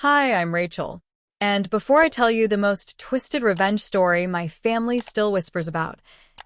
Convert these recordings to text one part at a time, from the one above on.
Hi, I'm Rachel. And before I tell you the most twisted revenge story my family still whispers about,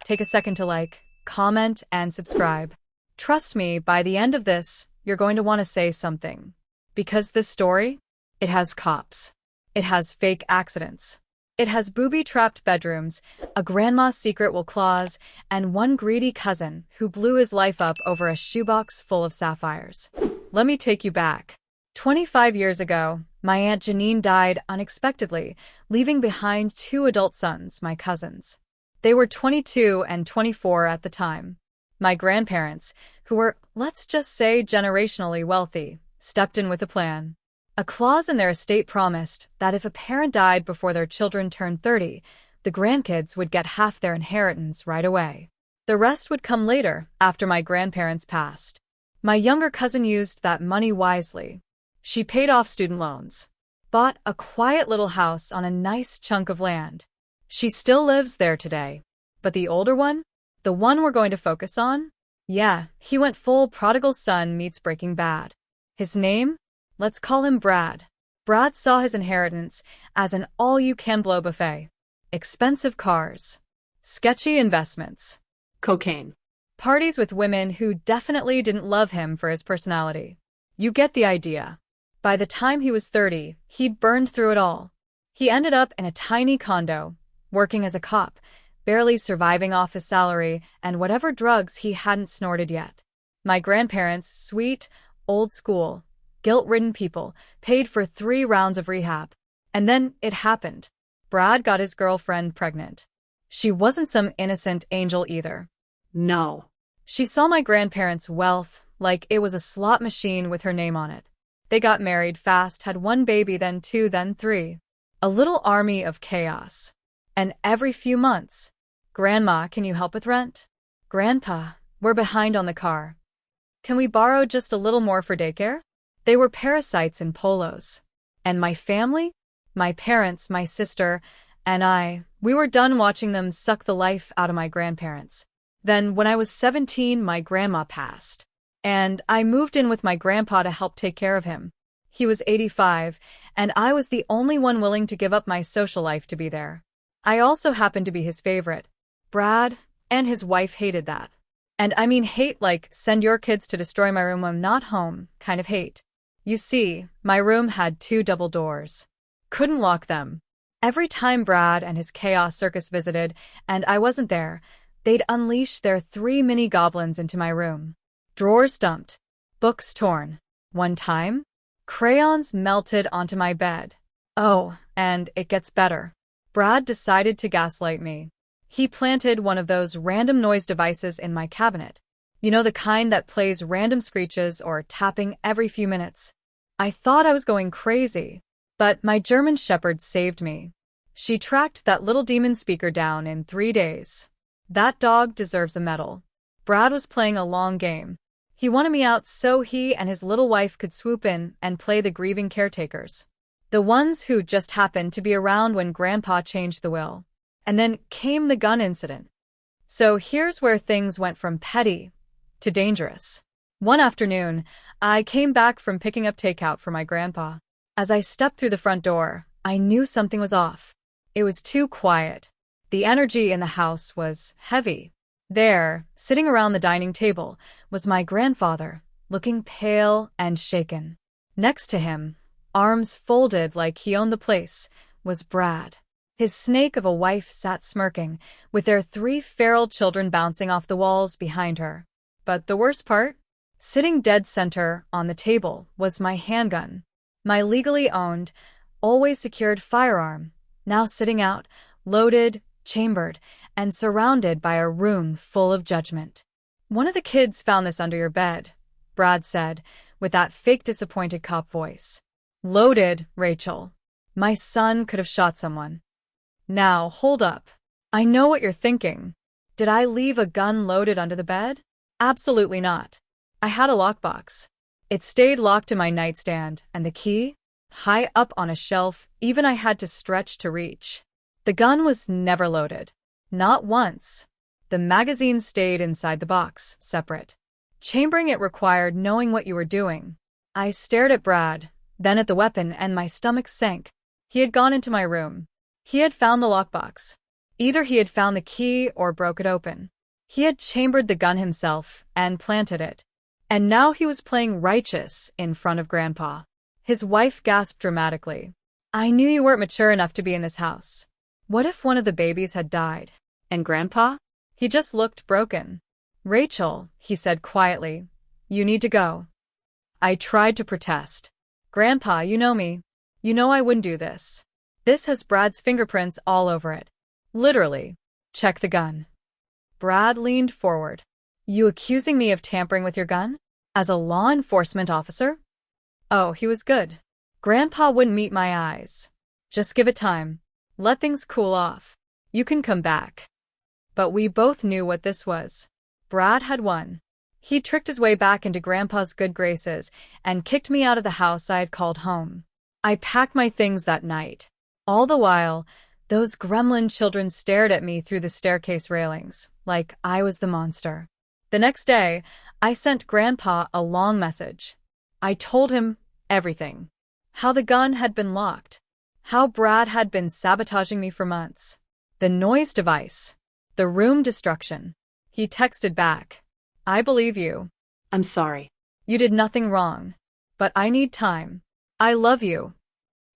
take a second to like, comment, and subscribe. Trust me, by the end of this, you're going to want to say something. Because this story, it has cops. It has fake accidents. It has booby-trapped bedrooms, a grandma's secret will claws, and one greedy cousin who blew his life up over a shoebox full of sapphires. Let me take you back. 25 years ago, my Aunt Janine died unexpectedly, leaving behind two adult sons, my cousins. They were 22 and 24 at the time. My grandparents, who were, let's just say, generationally wealthy, stepped in with a plan. A clause in their estate promised that if a parent died before their children turned 30, the grandkids would get half their inheritance right away. The rest would come later, after my grandparents passed. My younger cousin used that money wisely. She paid off student loans, bought a quiet little house on a nice chunk of land. She still lives there today. But the older one? The one we're going to focus on? Yeah, he went full prodigal son meets Breaking Bad. His name? Let's call him Brad. Brad saw his inheritance as an all-you-can-blow buffet. Expensive cars. Sketchy investments. Cocaine. Parties with women who definitely didn't love him for his personality. You get the idea. By the time he was 30, he'd burned through it all. He ended up in a tiny condo, working as a cop, barely surviving off his salary and whatever drugs he hadn't snorted yet. My grandparents, sweet, old-school, guilt-ridden people, paid for 3 rounds of rehab. And then it happened. Brad got his girlfriend pregnant. She wasn't some innocent angel either. No. She saw my grandparents' wealth like it was a slot machine with her name on it. They got married fast, had 1 baby, then 2, then 3. A little army of chaos. And every few months, Grandma, can you help with rent? Grandpa, we're behind on the car. Can we borrow just a little more for daycare? They were parasites in polos. And my family? My parents, my sister, and I, we were done watching them suck the life out of my grandparents. Then, when I was 17, my grandma passed. And I moved in with my grandpa to help take care of him. He was 85, and I was the only one willing to give up my social life to be there. I also happened to be his favorite. Brad and his wife hated that. And I mean hate like send your kids to destroy my room when I'm not home kind of hate. You see, my room had 2 double doors. Couldn't lock them. Every time Brad and his chaos circus visited, and I wasn't there, they'd unleash their 3 mini goblins into my room. Drawers dumped. Books torn. One time, crayons melted onto my bed. Oh, and it gets better. Brad decided to gaslight me. He planted one of those random noise devices in my cabinet. You know, the kind that plays random screeches or tapping every few minutes. I thought I was going crazy, but my German Shepherd saved me. She tracked that little demon speaker down in 3 days. That dog deserves a medal. Brad was playing a long game. He wanted me out so he and his little wife could swoop in and play the grieving caretakers. The ones who just happened to be around when Grandpa changed the will. And then came the gun incident. So here's where things went from petty to dangerous. One afternoon, I came back from picking up takeout for my grandpa. As I stepped through the front door, I knew something was off. It was too quiet. The energy in the house was heavy. There, sitting around the dining table, was my grandfather, looking pale and shaken. Next to him, arms folded like he owned the place, was Brad. His snake of a wife sat smirking, with their 3 feral children bouncing off the walls behind her. But the worst part? Sitting dead center on the table was my handgun. My legally owned, always secured firearm, now sitting out, loaded, chambered, and surrounded by a room full of judgment. One of the kids found this under your bed, Brad said, with that fake disappointed cop voice. Loaded, Rachel. My son could have shot someone. Now, hold up. I know what you're thinking. Did I leave a gun loaded under the bed? Absolutely not. I had a lockbox. It stayed locked in my nightstand, and the key? High up on a shelf, even I had to stretch to reach. The gun was never loaded. Not once. The magazine stayed inside the box, separate. Chambering it required knowing what you were doing. I stared at Brad, then at the weapon, and my stomach sank. He had gone into my room. He had found the lockbox. Either he had found the key or broke it open. He had chambered the gun himself and planted it. And now he was playing righteous in front of Grandpa. His wife gasped dramatically. I knew you weren't mature enough to be in this house. What if one of the babies had died? And Grandpa? He just looked broken. Rachel, he said quietly, you need to go. I tried to protest. Grandpa, you know me. You know I wouldn't do this. This has Brad's fingerprints all over it. Literally. Check the gun. Brad leaned forward. You accusing me of tampering with your gun? As a law enforcement officer? Oh, he was good. Grandpa wouldn't meet my eyes. Just give it time. Let things cool off. You can come back. But we both knew what this was. Brad had won. He tricked his way back into Grandpa's good graces and kicked me out of the house I had called home. I packed my things that night. All the while, those gremlin children stared at me through the staircase railings, like I was the monster. The next day, I sent Grandpa a long message. I told him everything. How the gun had been locked. How Brad had been sabotaging me for months. The noise device. The room destruction. He texted back. I believe you. I'm sorry. You did nothing wrong. But I need time. I love you.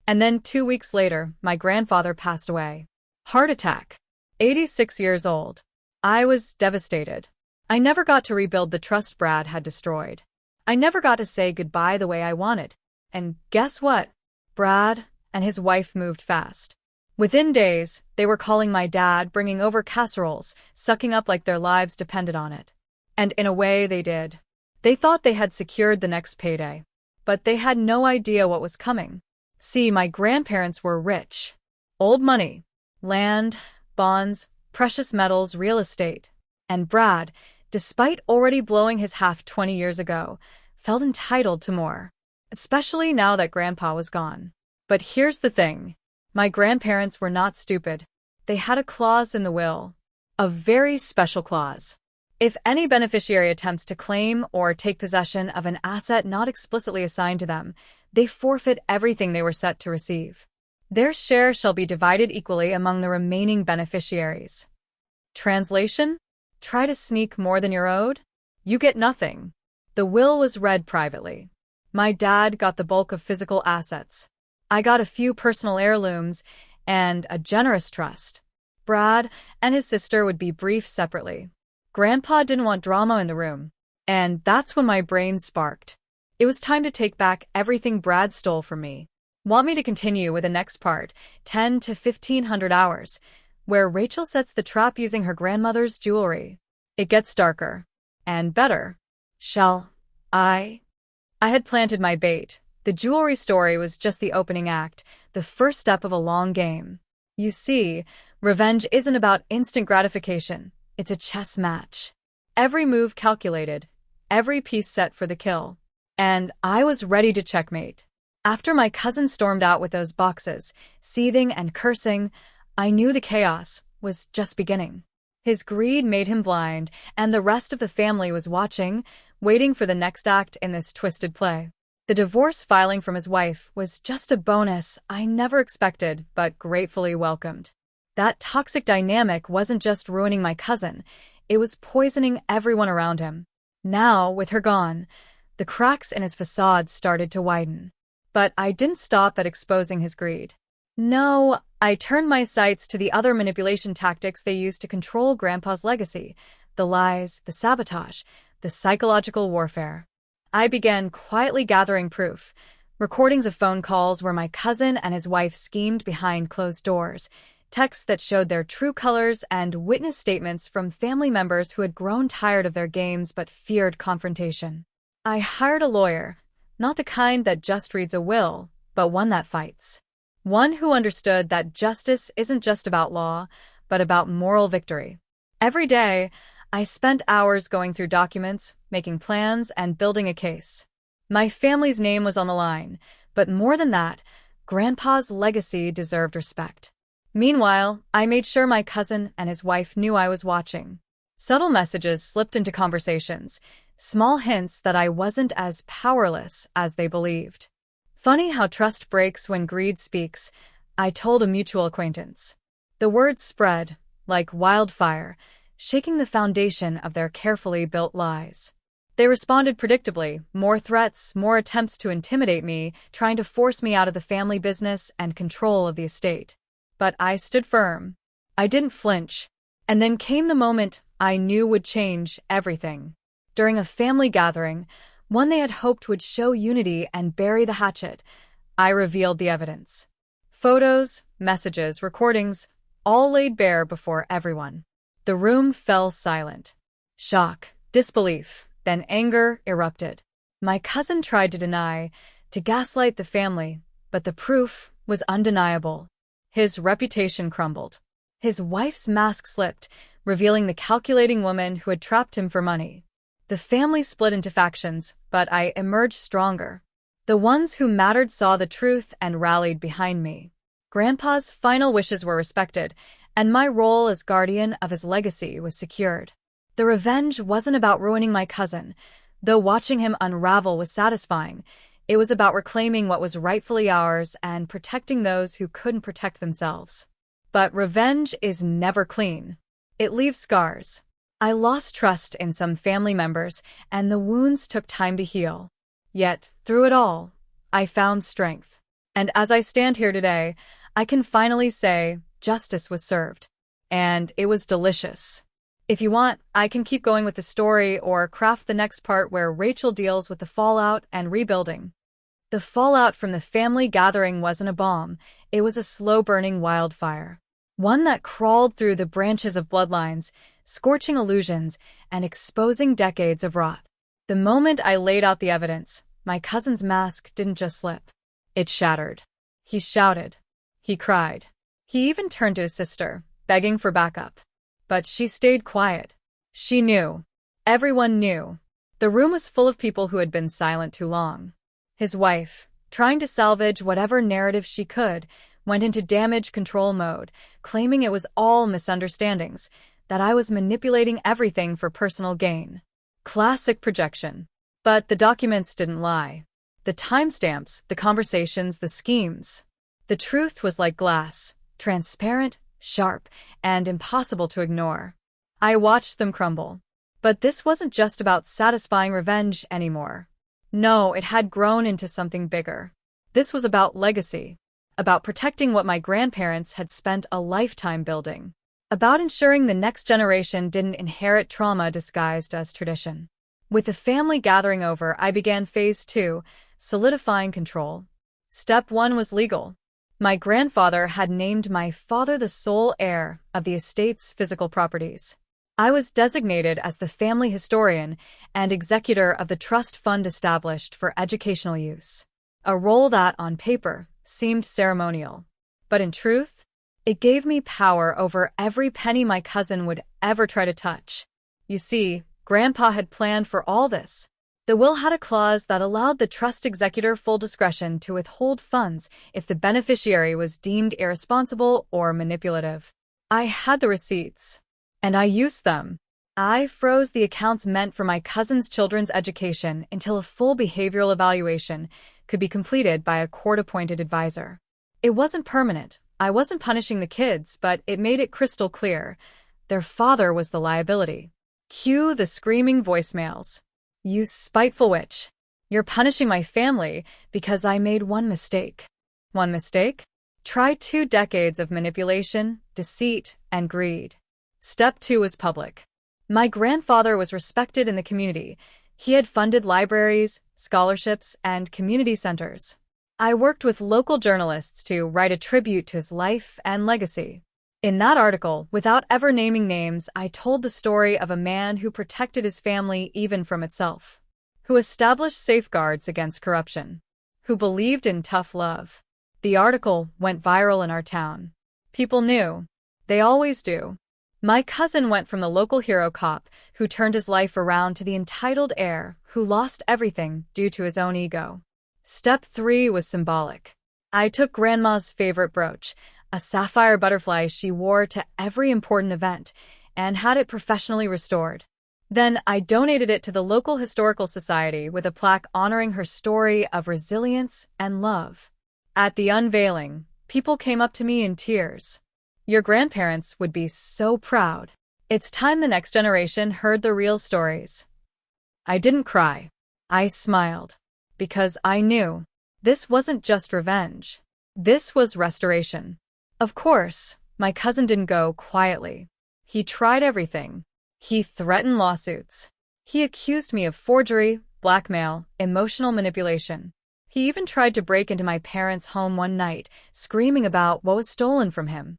And then 2 weeks later, my grandfather passed away. Heart attack. 86 years old. I was devastated. I never got to rebuild the trust Brad had destroyed. I never got to say goodbye the way I wanted. And guess what? Brad and his wife moved fast. Within days, they were calling my dad, bringing over casseroles, sucking up like their lives depended on it. And in a way, they did. They thought they had secured the next payday. But they had no idea what was coming. See, my grandparents were rich. Old money. Land, bonds, precious metals, real estate. And Brad, despite already blowing his half 20 years ago, felt entitled to more. Especially now that Grandpa was gone. But here's the thing. My grandparents were not stupid. They had a clause in the will. A very special clause. If any beneficiary attempts to claim or take possession of an asset not explicitly assigned to them, they forfeit everything they were set to receive. Their share shall be divided equally among the remaining beneficiaries. Translation? Try to sneak more than you're owed? You get nothing. The will was read privately. My dad got the bulk of physical assets. I got a few personal heirlooms and a generous trust. Brad and his sister would be briefed separately. Grandpa didn't want drama in the room, and that's when my brain sparked. It was time to take back everything Brad stole from me. Want me to continue with the next part, 10 to 1500 hours, where Rachel sets the trap using her grandmother's jewelry? It gets darker. And better. Shall I? I had planted my bait. The jewelry story was just the opening act, the first step of a long game. You see, revenge isn't about instant gratification. It's a chess match. Every move calculated, every piece set for the kill. And I was ready to checkmate. After my cousin stormed out with those boxes, seething and cursing, I knew the chaos was just beginning. His greed made him blind, and the rest of the family was watching, waiting for the next act in this twisted play. The divorce filing from his wife was just a bonus I never expected but gratefully welcomed. That toxic dynamic wasn't just ruining my cousin, it was poisoning everyone around him. Now, with her gone, the cracks in his facade started to widen. But I didn't stop at exposing his greed. No, I turned my sights to the other manipulation tactics they used to control Grandpa's legacy, the lies, the sabotage, the psychological warfare. I began quietly gathering proof, recordings of phone calls where my cousin and his wife schemed behind closed doors, texts that showed their true colors, and witness statements from family members who had grown tired of their games but feared confrontation. I hired a lawyer, not the kind that just reads a will, but one that fights. One who understood that justice isn't just about law, but about moral victory. Every day, I spent hours going through documents, making plans, and building a case. My family's name was on the line, but more than that, Grandpa's legacy deserved respect. Meanwhile, I made sure my cousin and his wife knew I was watching. Subtle messages slipped into conversations, small hints that I wasn't as powerless as they believed. Funny how trust breaks when greed speaks, I told a mutual acquaintance. The words spread, like wildfire, shaking the foundation of their carefully built lies. They responded predictably, more threats, more attempts to intimidate me, trying to force me out of the family business and control of the estate. But I stood firm. I didn't flinch. And then came the moment I knew would change everything. During a family gathering, one they had hoped would show unity and bury the hatchet, I revealed the evidence. Photos, messages, recordings, all laid bare before everyone. The room fell silent. Shock, disbelief, then anger erupted. My cousin tried to deny, to gaslight the family, but the proof was undeniable. His reputation crumbled. His wife's mask slipped, revealing the calculating woman who had trapped him for money. The family split into factions, but I emerged stronger. The ones who mattered saw the truth and rallied behind me. Grandpa's final wishes were respected, and my role as guardian of his legacy was secured. The revenge wasn't about ruining my cousin, though watching him unravel was satisfying. It was about reclaiming what was rightfully ours and protecting those who couldn't protect themselves. But revenge is never clean. It leaves scars. I lost trust in some family members, and the wounds took time to heal. Yet, through it all, I found strength. And as I stand here today, I can finally say justice was served. And it was delicious. If you want, I can keep going with the story or craft the next part where Rachel deals with the fallout and rebuilding. The fallout from the family gathering wasn't a bomb, it was a slow-burning wildfire. One that crawled through the branches of bloodlines, scorching illusions, and exposing decades of rot. The moment I laid out the evidence, my cousin's mask didn't just slip. It shattered. He shouted. He cried. He even turned to his sister, begging for backup. But she stayed quiet. She knew. Everyone knew. The room was full of people who had been silent too long. His wife, trying to salvage whatever narrative she could, went into damage control mode, claiming it was all misunderstandings, that I was manipulating everything for personal gain. Classic projection. But the documents didn't lie. The timestamps, the conversations, the schemes. The truth was like glass, transparent, sharp, and impossible to ignore. I watched them crumble. But this wasn't just about satisfying revenge anymore. No, it had grown into something bigger. This was about legacy. About protecting what my grandparents had spent a lifetime building. About ensuring the next generation didn't inherit trauma disguised as tradition. With the family gathering over, I began phase 2, solidifying control. Step 1 was legal. My grandfather had named my father the sole heir of the estate's physical properties. I was designated as the family historian and executor of the trust fund established for educational use. A role that, on paper, seemed ceremonial. But in truth, it gave me power over every penny my cousin would ever try to touch. You see, Grandpa had planned for all this. The will had a clause that allowed the trust executor full discretion to withhold funds if the beneficiary was deemed irresponsible or manipulative. I had the receipts, and I used them. I froze the accounts meant for my cousin's children's education until a full behavioral evaluation could be completed by a court-appointed advisor. It wasn't permanent. I wasn't punishing the kids, but it made it crystal clear. Their father was the liability. Cue the screaming voicemails. You spiteful witch. You're punishing my family because I made one mistake. One mistake? Try 2 decades of manipulation, deceit, and greed. Step 2 was public. My grandfather was respected in the community. He had funded libraries, scholarships, and community centers. I worked with local journalists to write a tribute to his life and legacy. In that article, without ever naming names, I told the story of a man who protected his family even from itself, who established safeguards against corruption, who believed in tough love. The article went viral in our town. People knew. They always do. My cousin went from the local hero cop who turned his life around to the entitled heir who lost everything due to his own ego. Step 3 was symbolic. I took Grandma's favorite brooch, a sapphire butterfly she wore to every important event, and had it professionally restored. Then I donated it to the local historical society with a plaque honoring her story of resilience and love. At the unveiling, people came up to me in tears. Your grandparents would be so proud. It's time the next generation heard the real stories. I didn't cry. I smiled. Because I knew this wasn't just revenge. This was restoration. Of course, my cousin didn't go quietly. He tried everything. He threatened lawsuits. He accused me of forgery, blackmail, emotional manipulation. He even tried to break into my parents' home one night, screaming about what was stolen from him.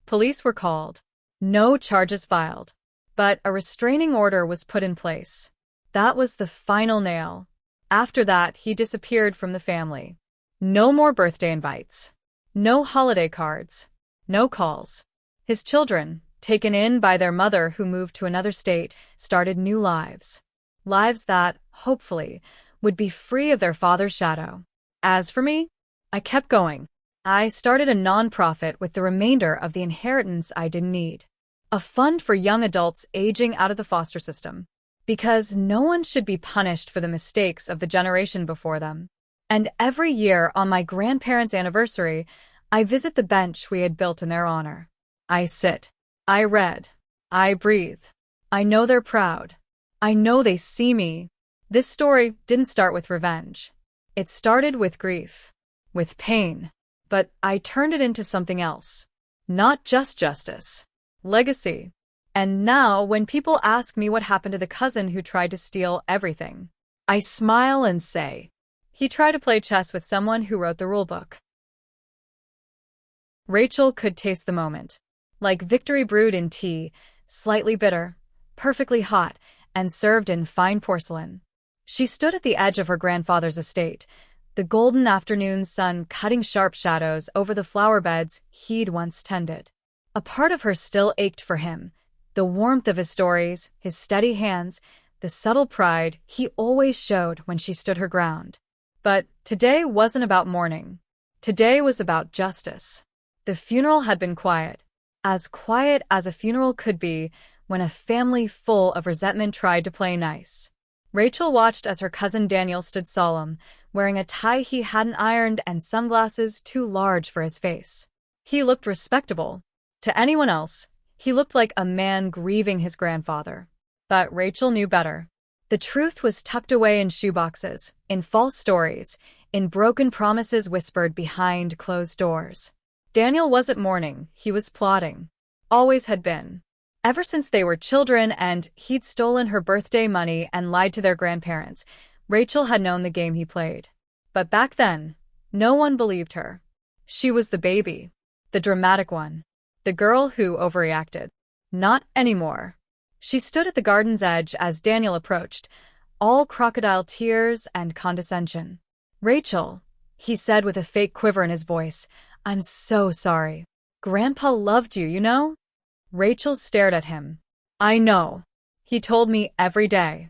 Police were called. No charges filed. But a restraining order was put in place. That was the final nail. After that, he disappeared from the family. No more birthday invites. No holiday cards. No calls. His children, taken in by their mother who moved to another state, started new lives. Lives that, hopefully, would be free of their father's shadow. As for me, I kept going. I started a nonprofit with the remainder of the inheritance I didn't need. A fund for young adults aging out of the foster system. Because no one should be punished for the mistakes of the generation before them. And every year on my grandparents' anniversary, I visit the bench we had built in their honor. I sit. I read. I breathe. I know they're proud. I know they see me. This story didn't start with revenge. It started with grief. With pain. But I turned it into something else. Not just justice. Legacy. And now, when people ask me what happened to the cousin who tried to steal everything, I smile and say, he tried to play chess with someone who wrote the rulebook. Rachel could taste the moment. Like victory brewed in tea, slightly bitter, perfectly hot, and served in fine porcelain. She stood at the edge of her grandfather's estate, the golden afternoon sun cutting sharp shadows over the flower beds he'd once tended. A part of her still ached for him, the warmth of his stories, his steady hands, the subtle pride he always showed when she stood her ground. But today wasn't about mourning. Today was about justice. The funeral had been quiet as a funeral could be when a family full of resentment tried to play nice. Rachel watched as her cousin Daniel stood solemn, wearing a tie he hadn't ironed and sunglasses too large for his face. He looked respectable. To anyone else, he looked like a man grieving his grandfather. But Rachel knew better. The truth was tucked away in shoeboxes, in false stories, in broken promises whispered behind closed doors. Daniel wasn't mourning, he was plotting. Always had been. Ever since they were children and he'd stolen her birthday money and lied to their grandparents, Rachel had known the game he played. But back then, no one believed her. She was the baby. The dramatic one. The girl who overreacted. Not anymore. She stood at the garden's edge as Daniel approached, all crocodile tears and condescension. Rachel, he said with a fake quiver in his voice, I'm so sorry. Grandpa loved you, you know? Rachel stared at him. I know. He told me every day.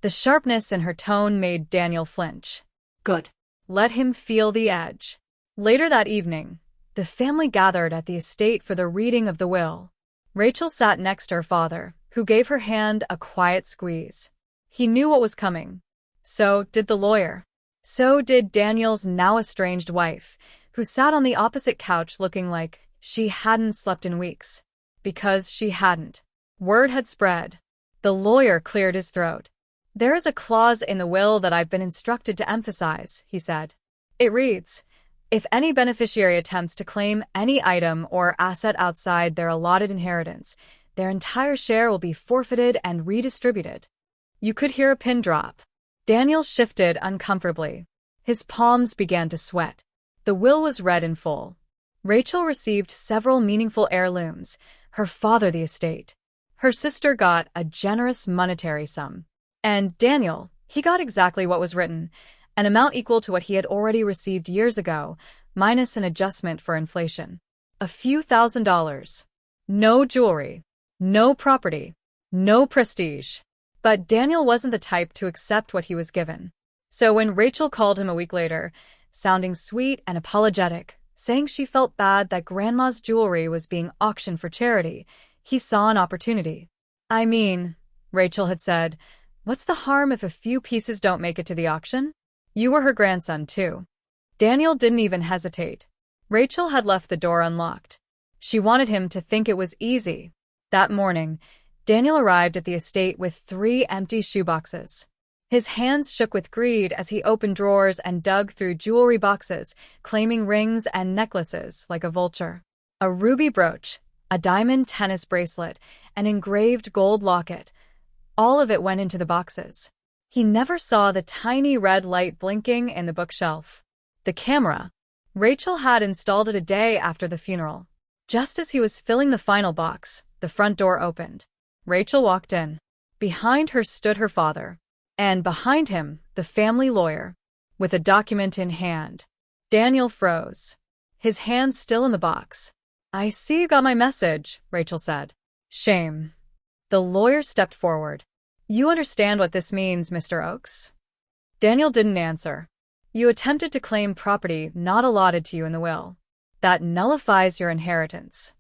The sharpness in her tone made Daniel flinch. Good. Let him feel the edge. Later that evening, the family gathered at the estate for the reading of the will. Rachel sat next to her father, who gave her hand a quiet squeeze. He knew what was coming. So did the lawyer. So did Daniel's now estranged wife, who sat on the opposite couch looking like she hadn't slept in weeks. Because she hadn't. Word had spread. The lawyer cleared his throat. There is a clause in the will that I've been instructed to emphasize, he said. It reads, if any beneficiary attempts to claim any item or asset outside their allotted inheritance, their entire share will be forfeited and redistributed. You could hear a pin drop. Daniel shifted uncomfortably. His palms began to sweat. The will was read in full. Rachel received several meaningful heirlooms, her father the estate. Her sister got a generous monetary sum. And Daniel, he got exactly what was written, an amount equal to what he had already received years ago, minus an adjustment for inflation. A few $1,000s. No jewelry. No property. No prestige. But Daniel wasn't the type to accept what he was given. So when Rachel called him a week later, sounding sweet and apologetic, saying she felt bad that Grandma's jewelry was being auctioned for charity, he saw an opportunity. I mean, Rachel had said. What's the harm if a few pieces don't make it to the auction? You were her grandson, too. Daniel didn't even hesitate. Rachel had left the door unlocked. She wanted him to think it was easy. That morning, Daniel arrived at the estate with 3 empty shoeboxes. His hands shook with greed as he opened drawers and dug through jewelry boxes, claiming rings and necklaces like a vulture. A ruby brooch, a diamond tennis bracelet, an engraved gold locket. All of it went into the boxes. He never saw the tiny red light blinking in the bookshelf. The camera. Rachel had installed it a day after the funeral. Just as he was filling the final box, the front door opened. Rachel walked in. Behind her stood her father. And behind him, the family lawyer, with a document in hand. Daniel froze, his hands still in the box. I see you got my message, Rachel said. Shame. The lawyer stepped forward. You understand what this means, Mr. Oakes? Daniel didn't answer. You attempted to claim property not allotted to you in the will. That nullifies your inheritance.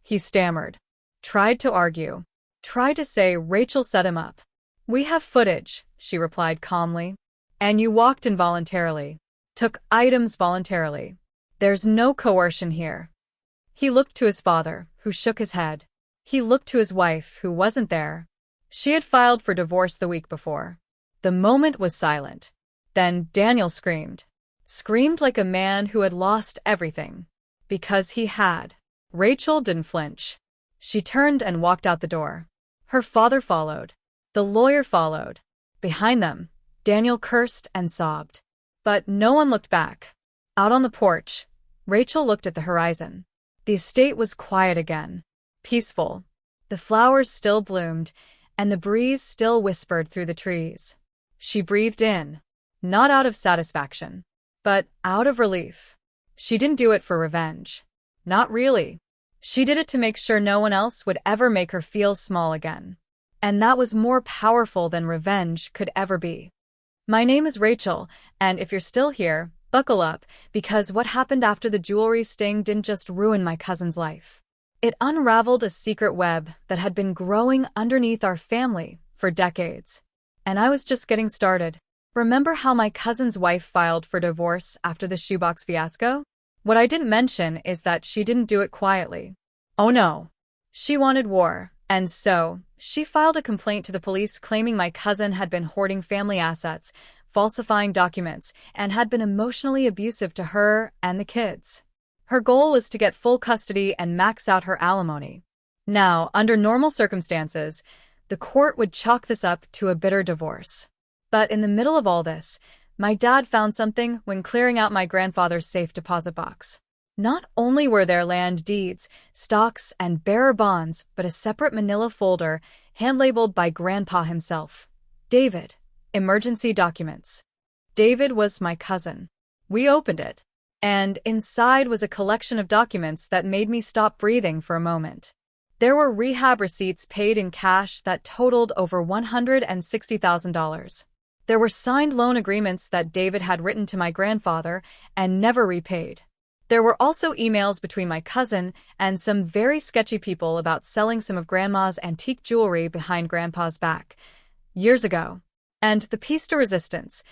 He stammered, tried to argue, tried to say Rachel set him up. We have footage, she replied calmly. And you walked involuntarily, took items voluntarily. There's no coercion here. He looked to his father, who shook his head. He looked to his wife, who wasn't there. She had filed for divorce the week before. The moment was silent. Then Daniel screamed. Screamed like a man who had lost everything. Because he had. Rachel didn't flinch. She turned and walked out the door. Her father followed. The lawyer followed. Behind them, Daniel cursed and sobbed. But no one looked back. Out on the porch, Rachel looked at the horizon. The estate was quiet again. Peaceful. The flowers still bloomed, and the breeze still whispered through the trees. She breathed in, not out of satisfaction, but out of relief. She didn't do it for revenge. Not really. She did it to make sure no one else would ever make her feel small again. And that was more powerful than revenge could ever be. My name is Rachel, and if you're still here, buckle up, because what happened after the jewelry sting didn't just ruin my cousin's life. It unraveled a secret web that had been growing underneath our family for decades. And I was just getting started. Remember how my cousin's wife filed for divorce after the shoebox fiasco? What I didn't mention is that she didn't do it quietly. Oh no. She wanted war, and so she filed a complaint to the police claiming my cousin had been hoarding family assets, falsifying documents, and had been emotionally abusive to her and the kids. Her goal was to get full custody and max out her alimony. Now, under normal circumstances, the court would chalk this up to a bitter divorce. But in the middle of all this, my dad found something when clearing out my grandfather's safe deposit box. Not only were there land deeds, stocks, and bearer bonds, but a separate manila folder, hand-labeled by Grandpa himself. David. Emergency documents. David was my cousin. We opened it, and inside was a collection of documents that made me stop breathing for a moment. There were rehab receipts paid in cash that totaled over $160,000. There were signed loan agreements that David had written to my grandfather and never repaid. There were also emails between my cousin and some very sketchy people about selling some of Grandma's antique jewelry behind Grandpa's back, years ago. And the piece de resistance,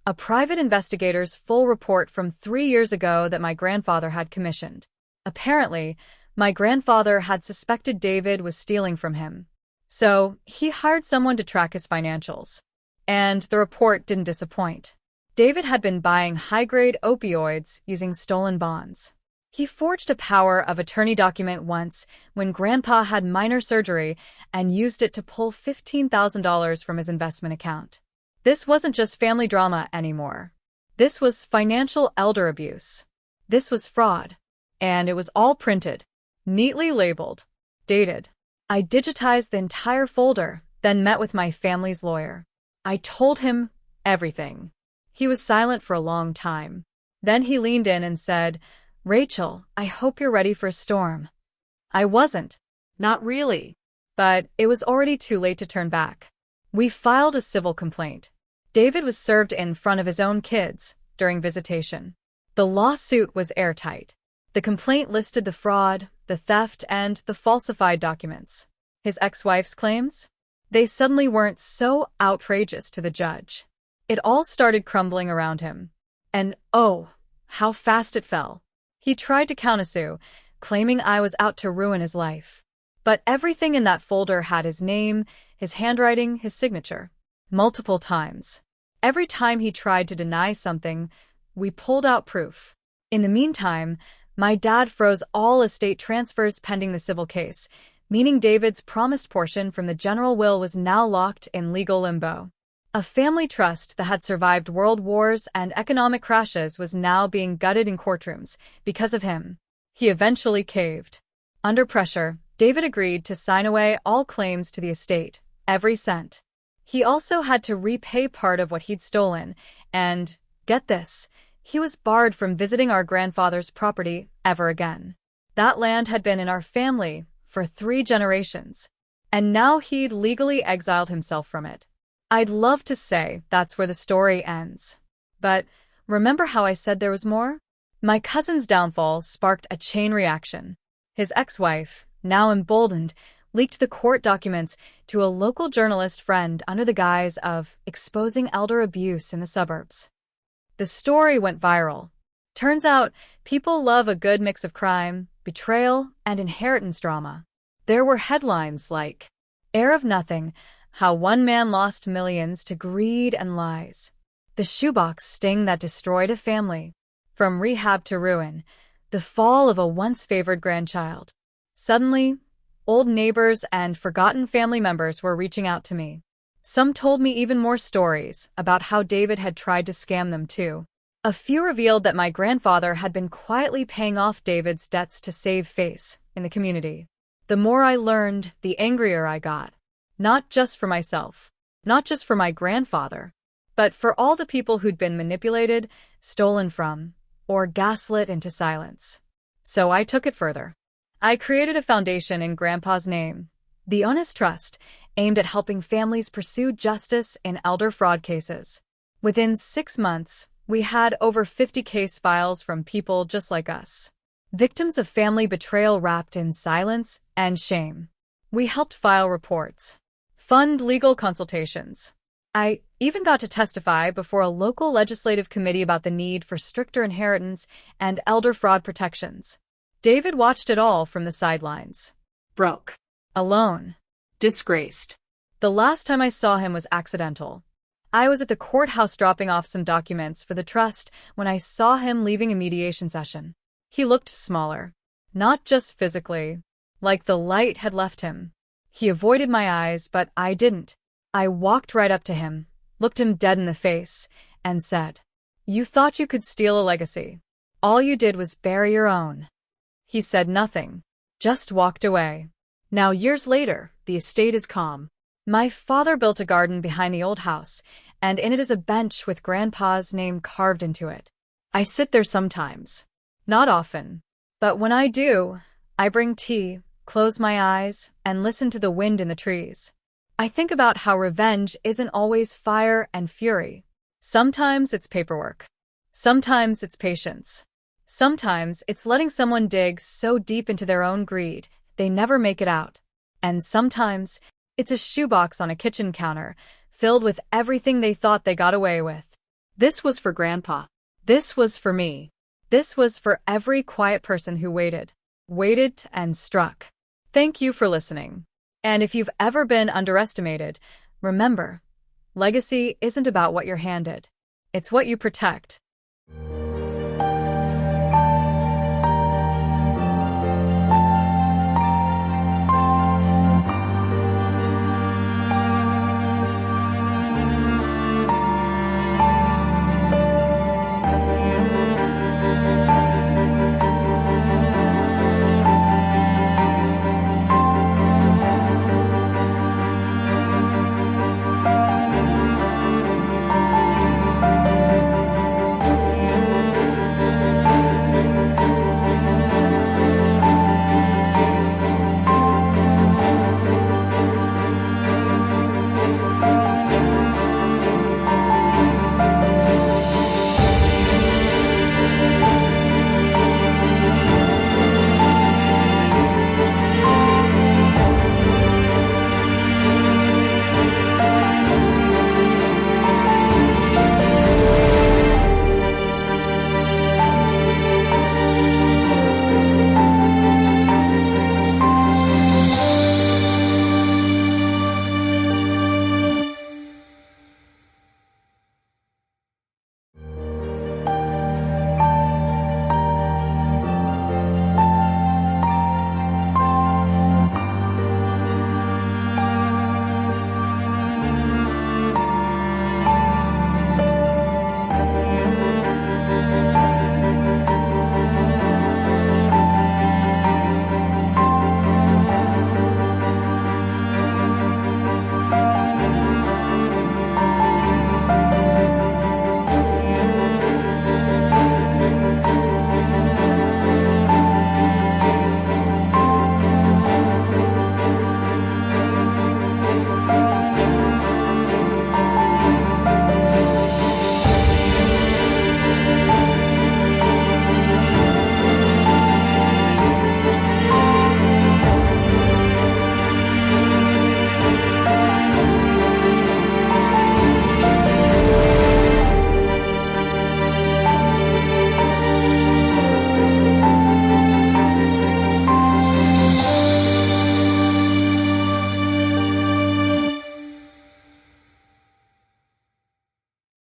a private investigator's full report from 3 years ago that my grandfather had commissioned. Apparently, my grandfather had suspected David was stealing from him. So, he hired someone to track his financials. And the report didn't disappoint. David had been buying high-grade opioids using stolen bonds. He forged a power of attorney document once when Grandpa had minor surgery and used it to pull $15,000 from his investment account. This wasn't just family drama anymore. This was financial elder abuse. This was fraud. And it was all printed, neatly labeled, dated. I digitized the entire folder, then met with my family's lawyer. I told him everything. He was silent for a long time. Then he leaned in and said, Rachel, I hope you're ready for a storm. I wasn't. Not really. But it was already too late to turn back. We filed a civil complaint. David was served in front of his own kids during visitation. The lawsuit was airtight. The complaint listed the fraud, the theft, and the falsified documents. His ex-wife's claims? They suddenly weren't so outrageous to the judge. It all started crumbling around him. And oh, how fast it fell. He tried to countersue, claiming I was out to ruin his life. But everything in that folder had his name, his handwriting, his signature. Multiple times. Every time he tried to deny something, we pulled out proof. In the meantime, my dad froze all estate transfers pending the civil case, meaning David's promised portion from the general will was now locked in legal limbo. A family trust that had survived world wars and economic crashes was now being gutted in courtrooms because of him. He eventually caved. Under pressure, David agreed to sign away all claims to the estate, every cent. He also had to repay part of what he'd stolen, and, get this, he was barred from visiting our grandfather's property ever again. That land had been in our family for 3 generations, and now he'd legally exiled himself from it. I'd love to say that's where the story ends. But remember how I said there was more? My cousin's downfall sparked a chain reaction. His ex-wife, now emboldened, leaked the court documents to a local journalist friend under the guise of exposing elder abuse in the suburbs. The story went viral. Turns out, people love a good mix of crime, betrayal, and inheritance drama. There were headlines like, "Heir of Nothing, How One Man Lost Millions to Greed and Lies." The shoebox sting that destroyed a family. From rehab to ruin. The fall of a once-favored grandchild. Suddenly, old neighbors and forgotten family members were reaching out to me. Some told me even more stories about how David had tried to scam them too. A few revealed that my grandfather had been quietly paying off David's debts to save face in the community. The more I learned, the angrier I got. Not just for myself, not just for my grandfather, but for all the people who'd been manipulated, stolen from, or gaslit into silence. So I took it further. I created a foundation in Grandpa's name, the Honest Trust, aimed at helping families pursue justice in elder fraud cases. Within 6 months, we had over 50 case files from people just like us. Victims of family betrayal wrapped in silence and shame. We helped file reports, fund legal consultations. I even got to testify before a local legislative committee about the need for stricter inheritance and elder fraud protections. David watched it all from the sidelines. Broke. Alone. Disgraced. The last time I saw him was accidental. I was at the courthouse dropping off some documents for the trust when I saw him leaving a mediation session. He looked smaller. Not just physically, like the light had left him. He avoided my eyes, but I didn't. I walked right up to him, looked him dead in the face, and said, "You thought you could steal a legacy. All you did was bury your own." He said nothing, just walked away. Now, years later, the estate is calm. My father built a garden behind the old house, and in it is a bench with Grandpa's name carved into it. I sit there sometimes. Not often. But when I do, I bring tea, close my eyes, and listen to the wind in the trees. I think about how revenge isn't always fire and fury. Sometimes it's paperwork. Sometimes it's patience. Sometimes it's letting someone dig so deep into their own greed, they never make it out. And sometimes it's a shoebox on a kitchen counter, filled with everything they thought they got away with. This was for Grandpa. This was for me. This was for every quiet person who waited and struck. Thank you for listening. And if you've ever been underestimated, remember, legacy isn't about what you're handed. It's what you protect.